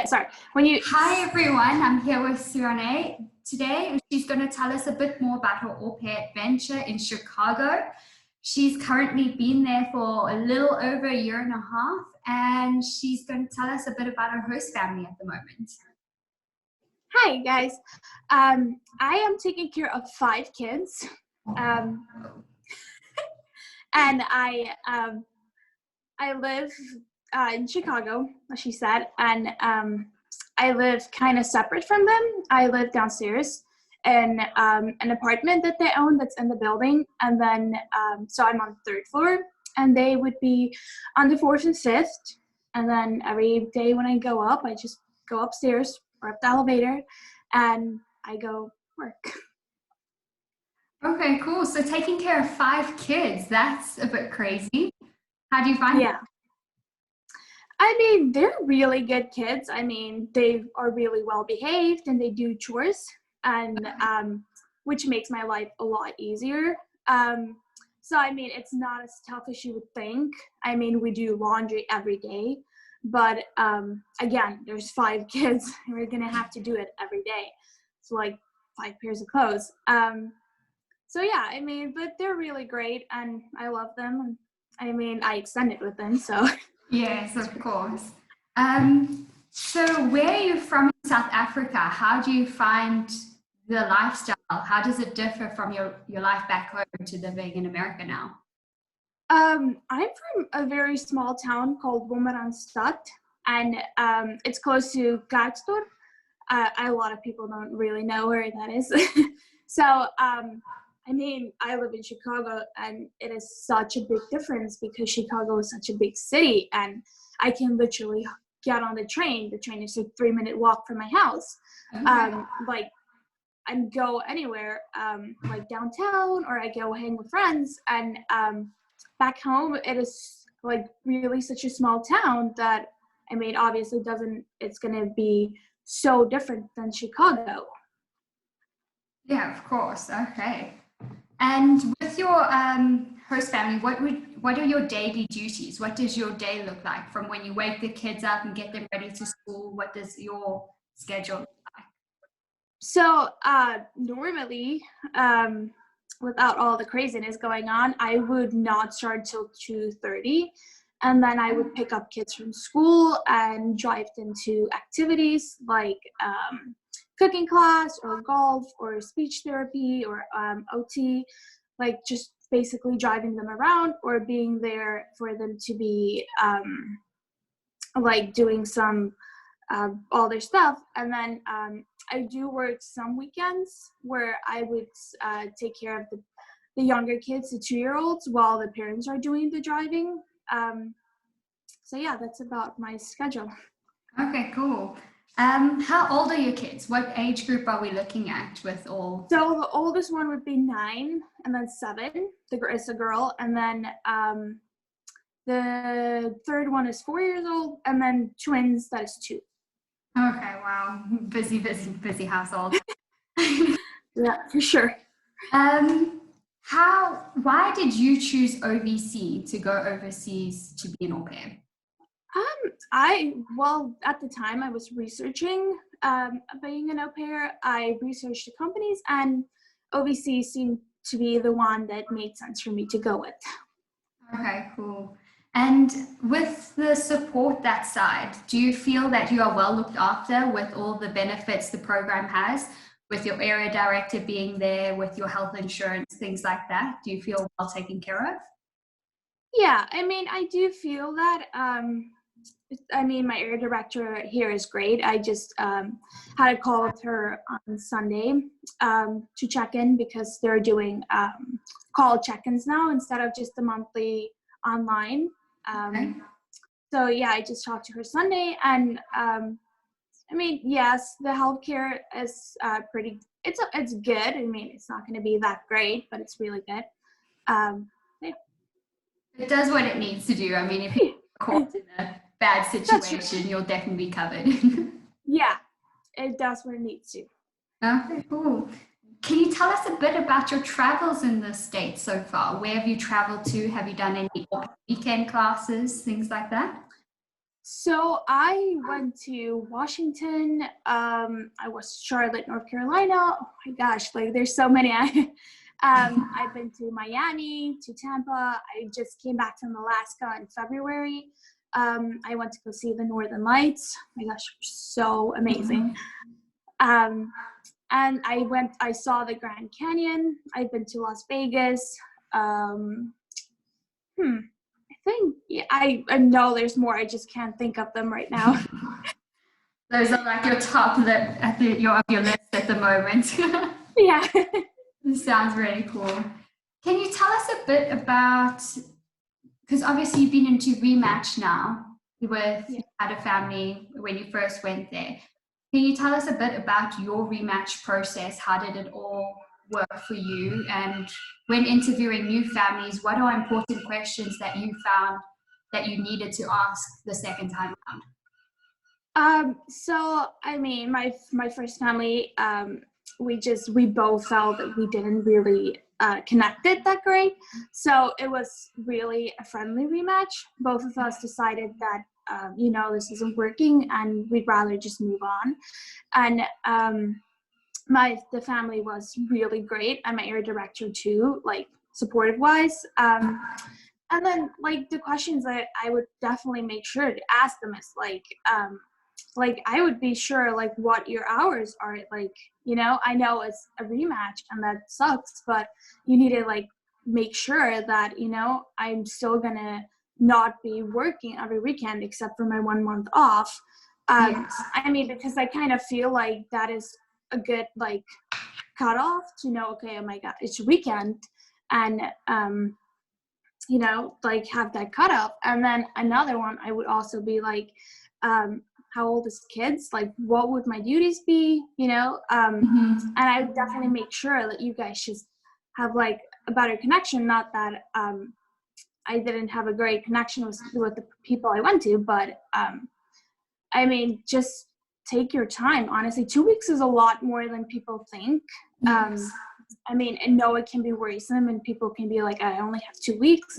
Sorry. When you Hi everyone, I'm here with Suane. Today she's going to tell us a bit more about her AuPair adventure in Chicago. She's currently been there for a little over a year and a half, and she's going to tell us a bit about her host family at the moment. Hi guys. I am taking care of 5 kids. And I live in Chicago, as she said, and I live kind of separate from them. I live downstairs in an apartment that they own that's in the building, and then so I'm on the 3rd floor, and they would be on the 4th and 5th. And then every day when I go up, I just go upstairs or up the elevator, and I go work. Okay, cool. So taking care of 5 kids, that's a bit crazy. How do you find it? Yeah. I mean, they're really good kids. I mean, they are really well behaved and they do chores, and which makes my life a lot easier. So I mean, it's not as tough as you would think. I mean, we do laundry every day, but again, there's 5 kids. We're gonna have to do it every day. It's like 5 pairs of clothes. So yeah, I mean, but they're really great, and I love them. I mean, I extended with them, so. Yes, of course. So where are you from in South Africa? How do you find the lifestyle? How does it differ from your life back home to living in America now? I'm from a very small town called Wolmaranstad, and it's close to Klerksdorp. A lot of people don't really know where that is. So, I mean, I live in Chicago, and it is such a big difference because Chicago is such a big city, and I can literally get on the train. The train is a 3-minute walk from my house. Like, and go anywhere, like downtown, or I go hang with friends. And back home, it is like really such a small town that, I mean, obviously it's going to be so different than Chicago. Yeah, of course. Okay. And with your host family, what are your daily duties? What does your day look like from when you wake the kids up and get them ready to school? What does your schedule look like? So normally, without all the craziness going on, I would not start till 2:30, and then I would pick up kids from school and drive them to activities like cooking class or golf or speech therapy or OT, like just basically driving them around or being there for them to be like doing some all their stuff. And then I do work some weekends where I would take care of the younger kids, the 2-year-olds, while the parents are doing the driving. So yeah, that's about my schedule. Okay, cool. How old are your kids? What age group are we looking at with all? So the oldest one would be 9, and then 7. Is a girl, and then the third one is 4 years old, and then twins, that is 2. Okay, wow. Busy household. Yeah, for sure. Why did you choose OVC to go overseas to be an au pair? Well, at the time I was researching being an au pair. I researched the companies, and OVC seemed to be the one that made sense for me to go with. Okay, cool. And with the support that side, do you feel that you are well looked after with all the benefits the program has, with your area director being there, with your health insurance, things like that? Do you feel well taken care of? Yeah, I mean, I do feel that. I mean, my area director here is great. I just had a call with her on Sunday to check in because they're doing call check-ins now instead of just the monthly online. Okay. So yeah, I just talked to her Sunday, and I mean, yes, the healthcare is pretty. It's good. I mean, it's not going to be that great, but it's really good. Yeah. It does what it needs to do. I mean, if you're caught in a bad situation, you'll definitely be covered. Yeah, it does what it needs to. Okay, cool. Can you tell us a bit about your travels in the States so far? Where have you traveled to? Have you done any weekend classes, things like that? So I went to Washington. I was Charlotte, North Carolina. Oh my gosh, like there's so many. I've been to Miami, to Tampa. I just came back from Alaska in February. I went to go see the Northern Lights. Oh my gosh, so amazing. Um, and I saw the Grand Canyon. I've been to Las Vegas. I think I know there's more. I just can't think of them right now. Those are like your top of your list at the moment. Yeah. This sounds really cool. Can you tell us a bit about, because obviously you've been into Rematch now with Had a Family when you first went there. Can you tell us a bit about your Rematch process? How did it all work for you? And when interviewing new families, what are important questions that you found that you needed to ask the second time around? So I mean, my first family, we both felt that we didn't really connected that great. So it was really a friendly rematch. Both of us decided that this isn't working and we'd rather just move on. And the family was really great, and my area director too, like supportive wise. And then like the questions that I would definitely make sure to ask them is like I would be sure like what your hours are like. I know it's a rematch and that sucks, but you need to like make sure that I'm still gonna not be working every weekend except for my 1 month off. Yes. I mean, because I kind of feel like that is a good like cutoff to know, okay, oh my god, it's weekend, and like have that cutoff. And then another one, I would also be like, how old is kids? Like, what would my duties be? And I would definitely make sure that you guys just have like a better connection. Not that I didn't have a great connection with the people I went to, but I mean, just take your time. Honestly, 2 weeks is a lot more than people think. Yes. I mean, and no, it can be worrisome, and people can be like, I only have 2 weeks.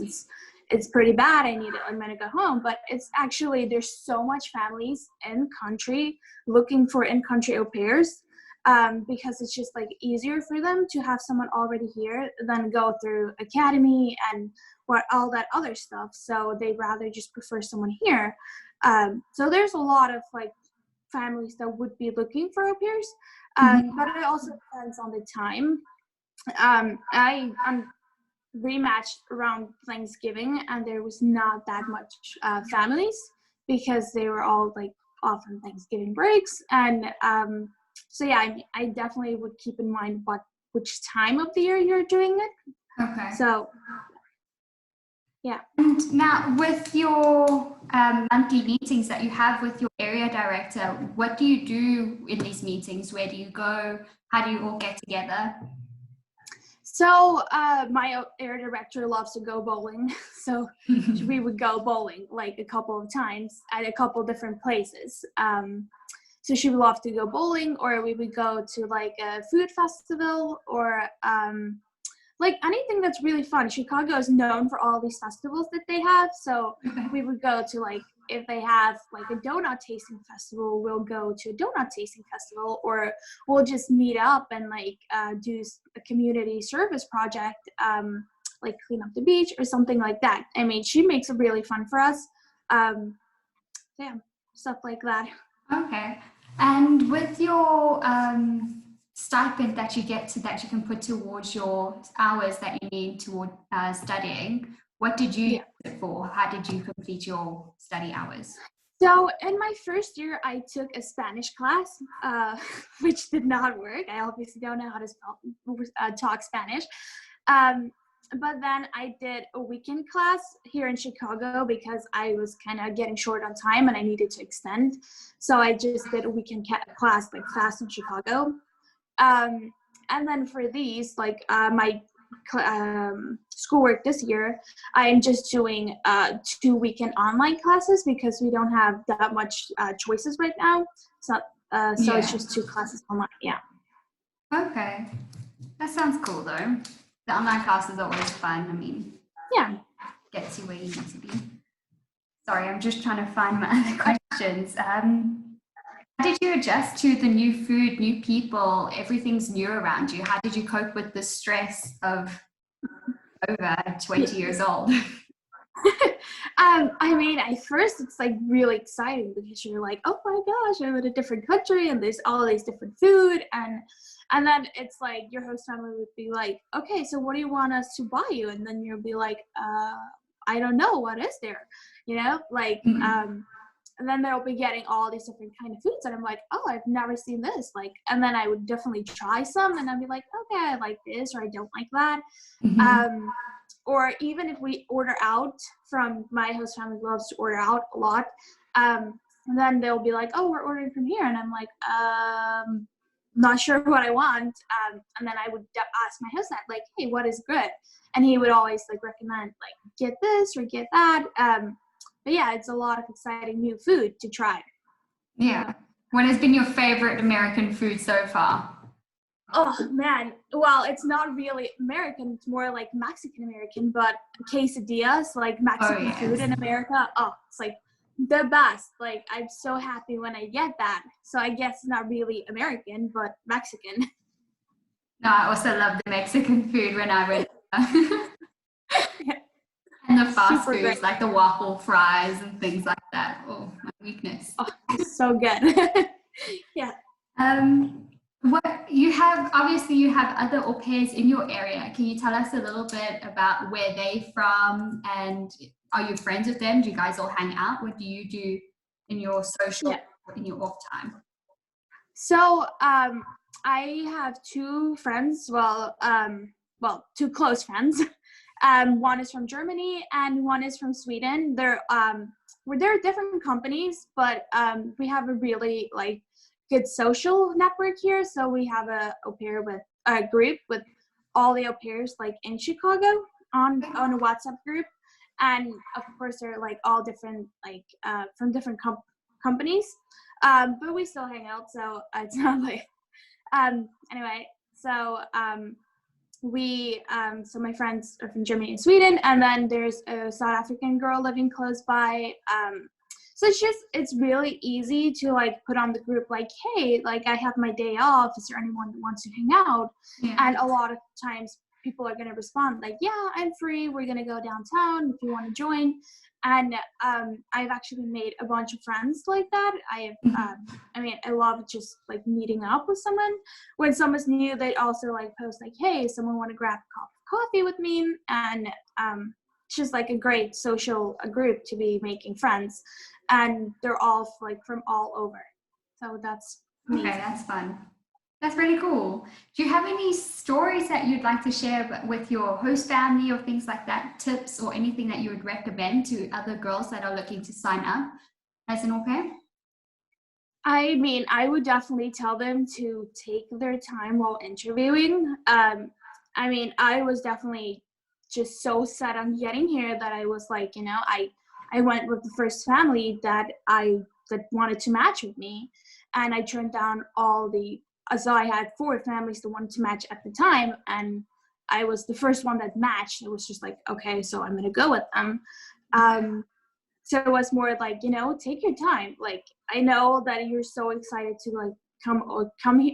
It's pretty bad. I'm gonna go home. But it's actually, there's so much families in country looking for in-country au pairs, because it's just like easier for them to have someone already here than go through academy and all that other stuff. So they rather just prefer someone here. So there's a lot of like families that would be looking for au pairs, but it also depends on the time. I'm rematched around Thanksgiving, and there was not that much families because they were all like off on Thanksgiving breaks. And so yeah, I definitely would keep in mind which time of the year you're doing it. Okay. So yeah. And now with your monthly meetings that you have with your area director, what do you do in these meetings? Where do you go? How do you all get together? So my area director loves to go bowling. So we would go bowling like a couple of times at a couple different places. So she would love to go bowling, or we would go to like a food festival, or like anything that's really fun. Chicago is known for all these festivals that they have. So we would go to like, if they have like a donut tasting festival, we'll go to a donut tasting festival, or we'll just meet up and like do a community service project, like clean up the beach or something like that. I mean, she makes it really fun for us. Yeah, stuff like that. Okay. And with your stipend that you get that you can put towards your hours that you need toward studying, what did you use it for? How did you complete your study hours? So in my first year, I took a Spanish class, which did not work. I obviously don't know how to talk Spanish. But then I did a weekend class here in Chicago because I was kind of getting short on time and I needed to extend. So I just did a weekend class like fast in Chicago. And then for these, like my schoolwork this year, I am just doing 2 weekend online classes because we don't have that much choices right now. So it's just 2 classes online. Yeah. Okay, that sounds cool though. The online classes are always fun. I mean, yeah, gets you where you need to be. Sorry, I'm just trying to find my other questions. How did you adjust to the new food, new people, everything's new around you? How did you cope with the stress of over 20 years old? I mean, at first it's like really exciting because you're like, oh my gosh, I'm in a different country and there's all these different food, and then it's like your host family would be like, okay, so what do you want us to buy you? And then you'll be like, I don't know, what is there? You know, like and then they'll be getting all these different kind of foods, and I'm like, oh, I've never seen this. Like, and then I would definitely try some, and I'd be like, okay, I like this, or I don't like that. Mm-hmm. Or even if we order out from, my host family loves to order out a lot. And then they'll be like, oh, we're ordering from here. And I'm like, not sure what I want. And then I would ask my host that, like, hey, what is good? And he would always like recommend, like, get this or get that. But yeah, it's a lot of exciting new food to try. Yeah. What has been your favorite American food so far? Oh man, well, it's not really American, it's more like Mexican American, but quesadillas, like Oh, Mexican food yes. in America, oh, it's like the best. Like, I'm so happy when I get that. So I guess it's not really American, but Mexican. No, I also love the Mexican food when I went. And the fast Super great. foods like the waffle fries and things like that. Oh, my weakness. Oh, so good. Yeah. What you have, obviously you have other au pairs in your area. Can you tell us a little bit about where they from, and are you friends with them? Do you guys all hang out? What do you do in your social, Yeah. in your off time? So, I have two friends, two close friends. One is from Germany and one is from Sweden. They're different companies, but we have a really like good social network here. So we have a group with all the au pairs like in Chicago on a WhatsApp group, and of course they're like all different like from different companies, but we still hang out. So it's not like anyway. So so my friends are from Germany and Sweden, and then there's a South African girl living close by. So it's really easy to like put on the group like, hey, like I have my day off, is there anyone who wants to hang out? Yeah. And a lot of times people are going to respond like, yeah, I'm free, we're going to go downtown if you want to join. And I've actually made a bunch of friends like that. I love just like meeting up with someone. When someone's new, they also like post like, hey, someone want to grab a cup of coffee with me? And it's just like a great social group to be making friends, and they're all like from all over. So that's Okay, amazing. that's fun. That's really cool. Do you have any stories that you'd like to share with your host family or things like that? Tips or anything that you would recommend to other girls that are looking to sign up as an au pair? I mean, I would definitely tell them to take their time while interviewing. I mean, I was definitely just so set on getting here that I was like, I went with the first family that wanted to match with me, and I turned down so I had 4 families that wanted to match at the time, and I was the first one that matched. It was just like, okay, so I'm gonna go with them. So it was more like, take your time. Like, I know that you're so excited to like come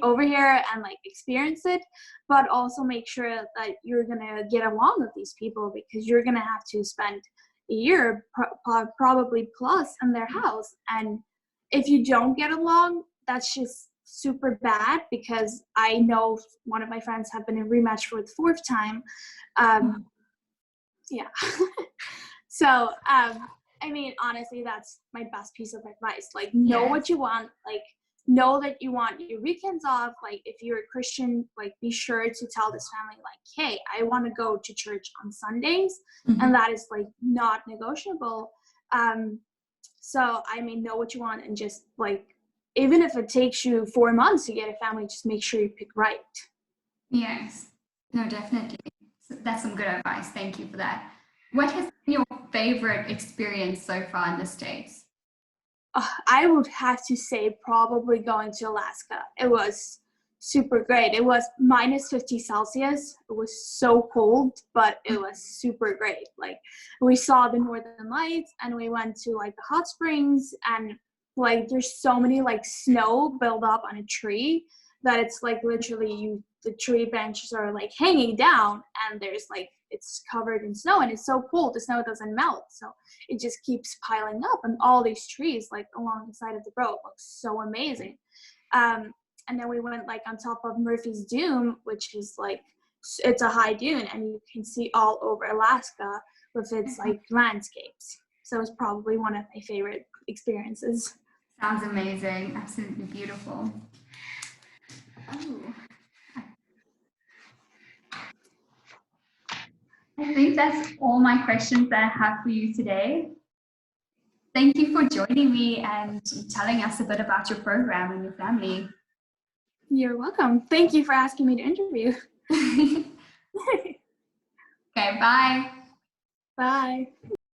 over here and like experience it, but also make sure that you're gonna get along with these people, because you're gonna have to spend a year probably plus in their house. And if you don't get along, that's just super bad, because I know one of my friends have been in Rematch for the 4th time. Yeah. So I mean, honestly, that's my best piece of advice. Like, know Yes. what you want. Like, know that you want your weekends off. Like, if you're a Christian, like, be sure to tell this family, like, hey, I want to go to church on Sundays. Mm-hmm. And that is, like, not negotiable. So, I mean, know what you want, and just, like, even if it takes you 4 months to get a family, just make sure you pick right. Yes. No, definitely. That's some good advice. Thank you for that. What has been your favorite experience so far in the States? I would have to say probably going to Alaska. It was super great. It was minus 50 Celsius. It was so cold, but it was super great. Like, we saw the northern lights, and we went to like the hot springs, and like there's so many like snow built up on a tree that it's like literally the tree branches are like hanging down, and there's like it's covered in snow, and it's so cold the snow doesn't melt, so it just keeps piling up, and all these trees like along the side of the road look so amazing. And then we went like on top of Murphy's Dune, which is like, it's a high dune, and you can see all over Alaska with its like landscapes. So it's probably one of my favorite experiences. Sounds amazing. Absolutely beautiful. Oh, I think that's all my questions that I have for you today. Thank you for joining me and telling us a bit about your program and your family. You're welcome. Thank you for asking me to interview. Okay, bye. Bye.